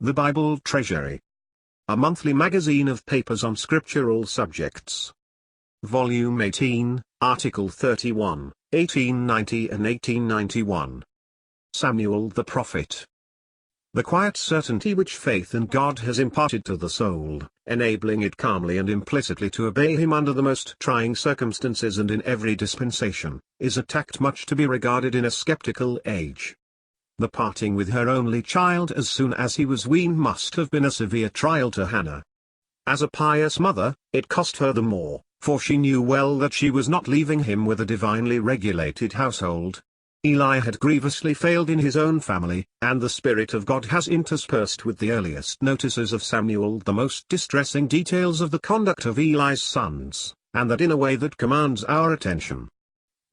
The Bible Treasury. A monthly magazine of papers on scriptural subjects. Volume 18, Article 31, 1890 and 1891. Samuel the Prophet. The quiet certainty which faith in God has imparted to the soul, enabling it calmly and implicitly to obey Him under the most trying circumstances and in every dispensation, is a tact much to be regarded in a skeptical age. The parting with her only child as soon as he was weaned must have been a severe trial to Hannah. As a pious mother, it cost her the more, for she knew well that she was not leaving him with a divinely regulated household. Eli had grievously failed in his own family, and the Spirit of God has interspersed with the earliest notices of Samuel the most distressing details of the conduct of Eli's sons, and that in a way that commands our attention.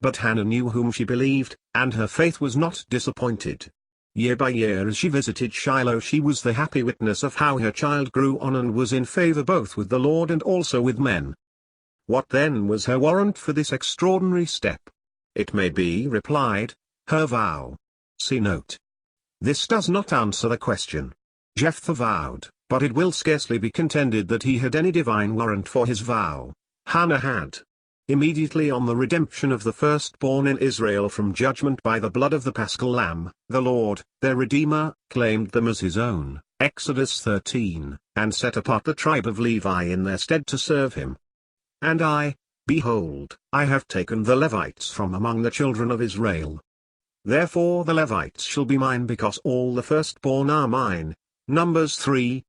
But Hannah knew whom she believed, and her faith was not disappointed. Year by year as she visited Shiloh, she was the happy witness of how her child grew on and was in favor both with the Lord and also with men. What then was her warrant for this extraordinary step? It may be replied, her vow. See note. This does not answer the question. Jephthah vowed, but it will scarcely be contended that he had any divine warrant for his vow. Hannah had. Immediately on the redemption of the firstborn in Israel from judgment by the blood of the Paschal Lamb, the Lord, their Redeemer, claimed them as his own, Exodus 13, and set apart the tribe of Levi in their stead to serve him. And I, behold, I have taken the Levites from among the children of Israel. Therefore the Levites shall be mine because all the firstborn are mine. Numbers 3.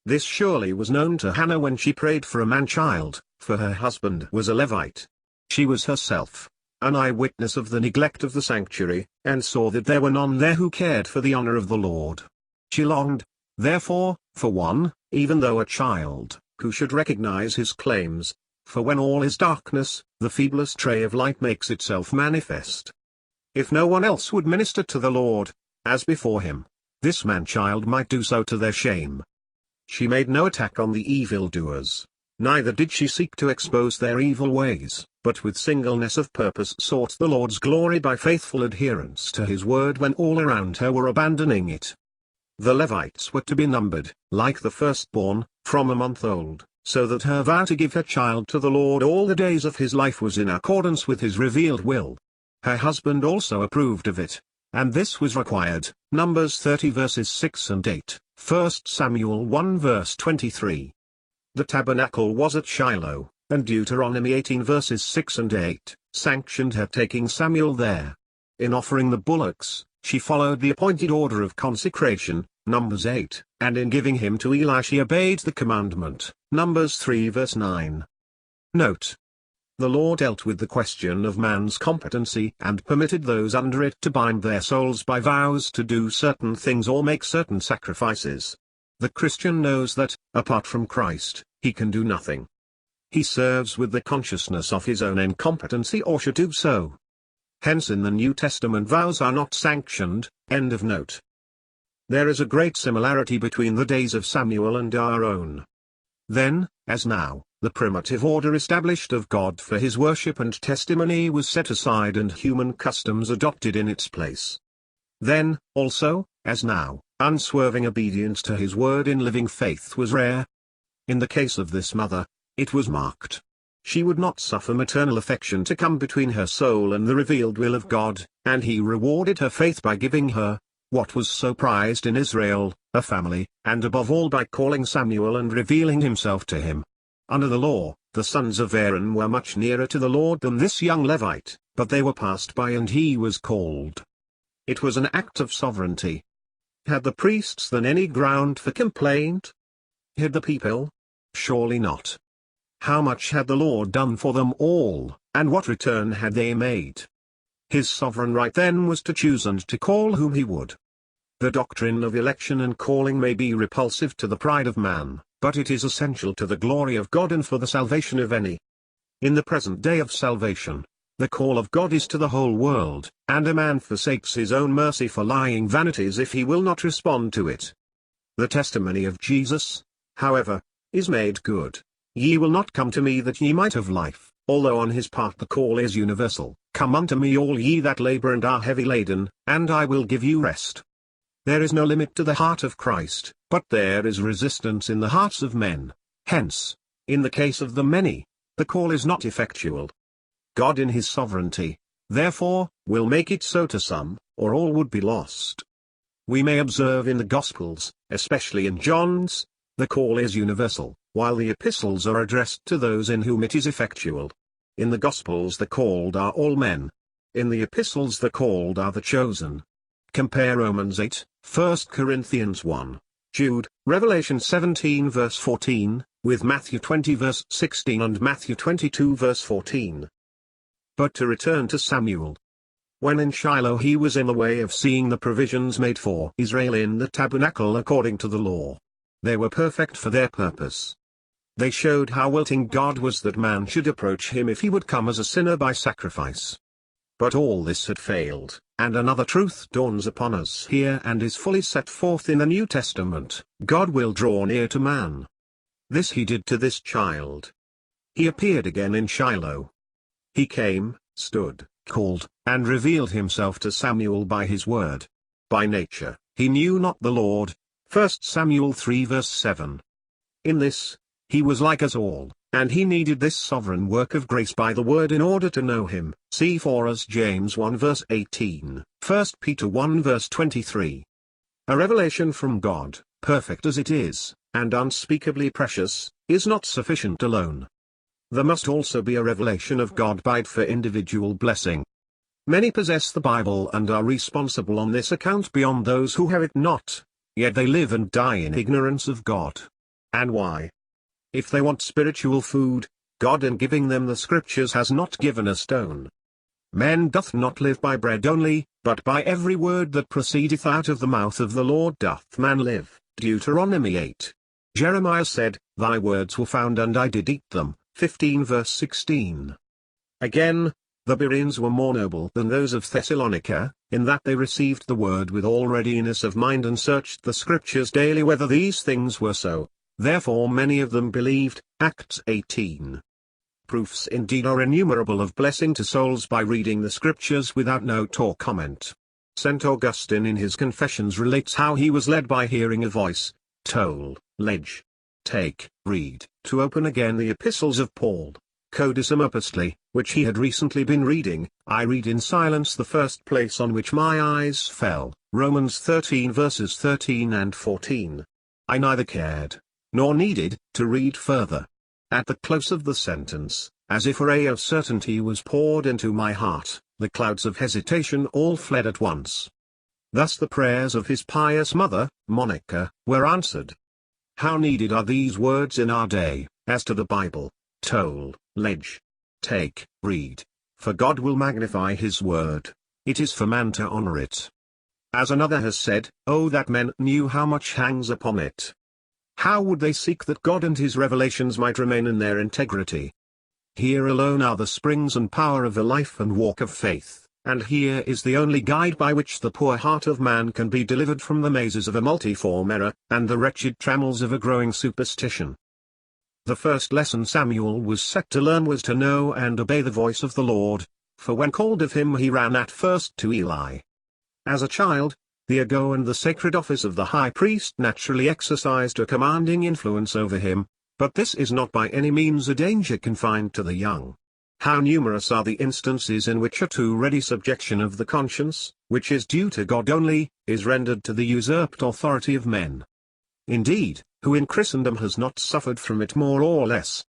This surely was known to Hannah when she prayed for a man-child, for her husband was a Levite. She was herself an eyewitness of the neglect of the sanctuary, and saw that there were none there who cared for the honor of the Lord. She longed, therefore, for one, even though a child, who should recognize his claims, for when all is darkness, the feeblest ray of light makes itself manifest. If no one else would minister to the Lord, as before him, this man-child might do so to their shame. She made no attack on the evildoers, neither did she seek to expose their evil ways, but with singleness of purpose sought the Lord's glory by faithful adherence to his word when all around her were abandoning it. The Levites were to be numbered, like the firstborn, from a month old, so that her vow to give her child to the Lord all the days of his life was in accordance with his revealed will. Her husband also approved of it, and this was required. Numbers 30 verses 6 and 8, 1 Samuel 1 verse 23. The tabernacle was at Shiloh, and Deuteronomy 18 verses 6 and 8, sanctioned her taking Samuel there. In offering the bullocks, she followed the appointed order of consecration, Numbers 8, and in giving him to Eli she obeyed the commandment, Numbers 3 verse 9. Note. The Lord dealt with the question of man's competency and permitted those under it to bind their souls by vows to do certain things or make certain sacrifices. The Christian knows that, apart from Christ, he can do nothing. He serves with the consciousness of his own incompetency or should do so. Hence in the New Testament vows are not sanctioned. End of note. There is a great similarity between the days of Samuel and our own. Then, as now, the primitive order established of God for his worship and testimony was set aside and human customs adopted in its place. Then, also, as now, unswerving obedience to his word in living faith was rare. In the case of this mother, it was marked. She would not suffer maternal affection to come between her soul and the revealed will of God, and he rewarded her faith by giving her, what was so prized in Israel, a family, and above all by calling Samuel and revealing himself to him. Under the law, the sons of Aaron were much nearer to the Lord than this young Levite, but they were passed by and he was called. It was an act of sovereignty. Had the priests then any ground for complaint? Had the people? Surely not. How much had the Lord done for them all, and what return had they made? His sovereign right then was to choose and to call whom he would. The doctrine of election and calling may be repulsive to the pride of man, but it is essential to the glory of God and for the salvation of any. In the present day of salvation, the call of God is to the whole world, and a man forsakes his own mercy for lying vanities if he will not respond to it. The testimony of Jesus, however, is made good. Ye will not come to me that ye might have life, although on his part the call is universal. Come unto me all ye that labor and are heavy laden, and I will give you rest. There is no limit to the heart of Christ, but there is resistance in the hearts of men. Hence, in the case of the many, the call is not effectual. God in his sovereignty, therefore, will make it so to some, or all would be lost. We may observe in the Gospels, especially in John's, the call is universal, while the epistles are addressed to those in whom it is effectual. In the Gospels the called are all men. In the epistles the called are the chosen. Compare Romans 8, 1 Corinthians 1, Jude, Revelation 17 verse 14, with Matthew 20 verse 16 and Matthew 22 verse 14. But to return to Samuel. When in Shiloh he was in the way of seeing the provisions made for Israel in the tabernacle according to the law. They were perfect for their purpose. They showed how willing God was that man should approach him if he would come as a sinner by sacrifice. But all this had failed, and another truth dawns upon us here and is fully set forth in the New Testament: God will draw near to man. This he did to this child. He appeared again in Shiloh. He came, stood, called, and revealed himself to Samuel by his word. By nature, he knew not the Lord. 1 Samuel 3 verse 7. In this, he was like us all, and he needed this sovereign work of grace by the word in order to know him. See for us James 1 verse 18, 1 Peter 1 verse 23. A revelation from God, perfect as it is, and unspeakably precious, is not sufficient alone. There must also be a revelation of God bide for individual blessing. Many possess the Bible and are responsible on this account beyond those who have it not, yet they live and die in ignorance of God. And why? If they want spiritual food, God in giving them the Scriptures has not given a stone. Men doth not live by bread only, but by every word that proceedeth out of the mouth of the Lord doth man live. Deuteronomy 8. Jeremiah said, Thy words were found and I did eat them. 15 verse 16. Again, the Bereans were more noble than those of Thessalonica, in that they received the word with all readiness of mind and searched the Scriptures daily whether these things were so. Therefore many of them believed. Acts 18. Proofs indeed are innumerable of blessing to souls by reading the Scriptures without note or comment. St. Augustine in his Confessions relates how he was led by hearing a voice, toll, ledge, take, read, to open again the epistles of Paul, Codicum Apostoli, which he had recently been reading. I read in silence the first place on which my eyes fell, Romans 13 verses 13 and 14. I neither cared, nor needed, to read further. At the close of the sentence, as if a ray of certainty was poured into my heart, the clouds of hesitation all fled at once. Thus the prayers of his pious mother, Monica, were answered. How needed are these words in our day, as to the Bible, toll, ledge, take, read, for God will magnify his word, it is for man to honor it. As another has said, oh that men knew how much hangs upon it. How would they seek that God and his revelations might remain in their integrity? Here alone are the springs and power of the life and walk of faith, and here is the only guide by which the poor heart of man can be delivered from the mazes of a multiform error, and the wretched trammels of a growing superstition. The first lesson Samuel was set to learn was to know and obey the voice of the Lord, for when called of him he ran at first to Eli. As a child, the ago and the sacred office of the high priest naturally exercised a commanding influence over him, but this is not by any means a danger confined to the young. How numerous are the instances in which a too ready subjection of the conscience, which is due to God only, is rendered to the usurped authority of men. Indeed, who in Christendom has not suffered from it more or less?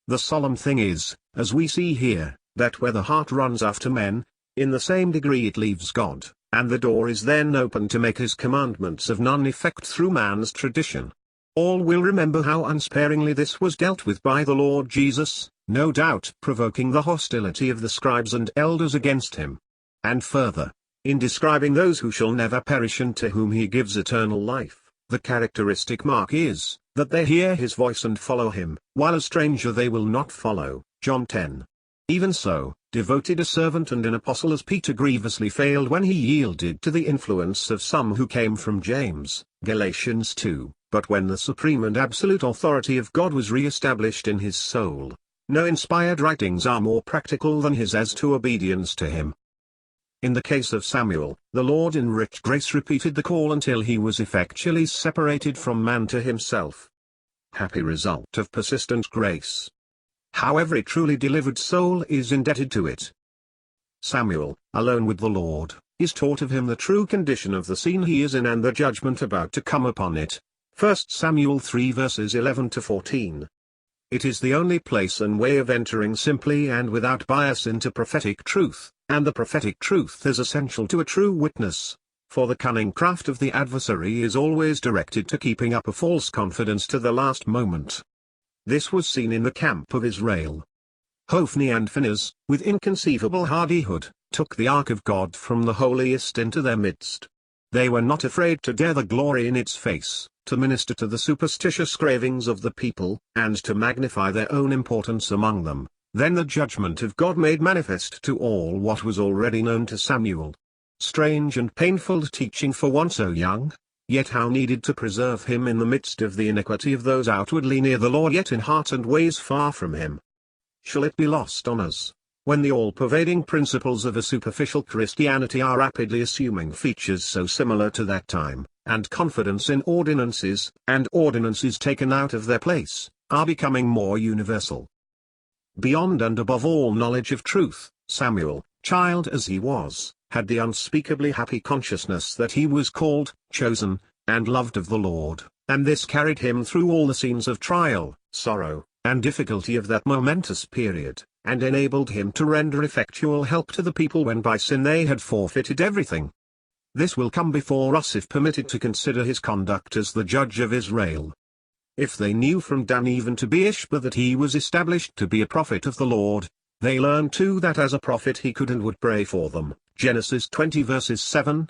The solemn thing is, as we see here, that where the heart runs after men, in the same degree it leaves God, and the door is then open to make his commandments of none effect through man's tradition. All will remember how unsparingly this was dealt with by the Lord Jesus, no doubt provoking the hostility of the scribes and elders against him. And further, in describing those who shall never perish and to whom he gives eternal life, the characteristic mark is, that they hear his voice and follow him, while a stranger they will not follow. John 10. Even so, devoted a servant and an apostle as Peter grievously failed when he yielded to the influence of some who came from James, Galatians 2, but when the supreme and absolute authority of God was re-established in his soul, no inspired writings are more practical than his as to obedience to him. In the case of Samuel, the Lord in rich grace repeated the call until he was effectually separated from man to himself. Happy result of persistent grace. How every truly delivered soul is indebted to it. Samuel, alone with the Lord, is taught of him the true condition of the scene he is in and the judgment about to come upon it. 1 Samuel 3 verses 11 to 14. It is the only place and way of entering simply and without bias into prophetic truth, and the prophetic truth is essential to a true witness, for the cunning craft of the adversary is always directed to keeping up a false confidence to the last moment. This was seen in the camp of Israel. Hophni and Phinehas, with inconceivable hardihood, took the ark of God from the holiest into their midst. They were not afraid to dare the glory in its face, to minister to the superstitious cravings of the people, and to magnify their own importance among them. Then the judgment of God made manifest to all what was already known to Samuel. Strange and painful teaching for one so young, yet how needed to preserve him in the midst of the iniquity of those outwardly near the Lord yet in heart and ways far from him. Shall it be lost on us, when the all-pervading principles of a superficial Christianity are rapidly assuming features so similar to that time, and confidence in ordinances, and ordinances taken out of their place, are becoming more universal? Beyond and above all knowledge of truth, Samuel, child as he was, had the unspeakably happy consciousness that he was called, chosen, and loved of the Lord, and this carried him through all the scenes of trial, sorrow, and difficulty of that momentous period, and enabled him to render effectual help to the people when by sin they had forfeited everything. This will come before us if permitted to consider his conduct as the judge of Israel. If they knew from Dan even to Beersheba that he was established to be a prophet of the Lord, they learned too that as a prophet he could and would pray for them. Genesis 20 verses 7,